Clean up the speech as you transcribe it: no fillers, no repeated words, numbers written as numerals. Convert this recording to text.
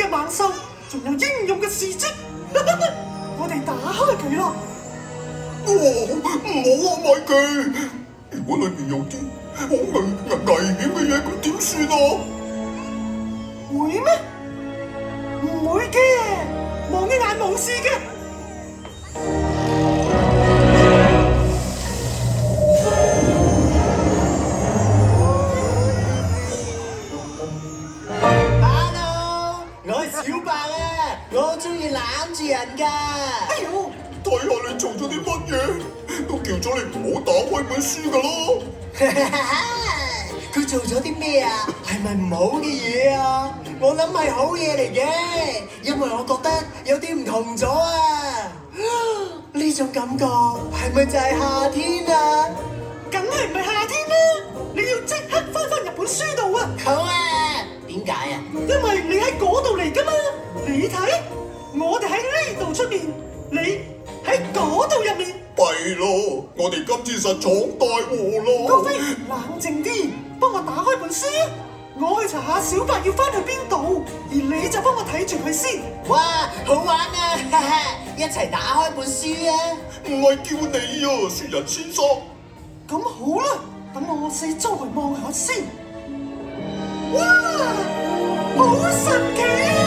嘅猛獸，仲有英勇嘅事蹟。我哋打開佢啦！唔好啊，米奇！如果裏面有啲好危險嘅嘢，咁點算啊？會咩？唔會嘅，望一眼冇事嘅。Hello，我係小白啊，我中意攬住人㗎。哎呦！睇下你做咗啲乜嘢，都叫咗你唔好打開本書噶咯。佢做咗啲咩啊？係咪唔好嘅嘢啊？我諗係好嘢嚟嘅，因為我覺得有啲唔同咗啊！呢種感覺係咪就係夏天啊？梗係唔係夏天啦！你要即刻翻入本書度啊！好啊，點解啊？因為你喺嗰度嚟噶嘛！你睇，我哋喺呢度出面，你喺嗰度入面。弊咯，我哋今次實闖大禍咯。高飛，冷靜啲，幫我打開本書啊！我去查下小白要翻去邊度，而你就幫我睇住佢先。哇，好玩啊！哈哈，一齊打開本書啊！唔係叫你啊，雪人先生。咁好啦，等我四周圍望下先。哇，好神奇啊！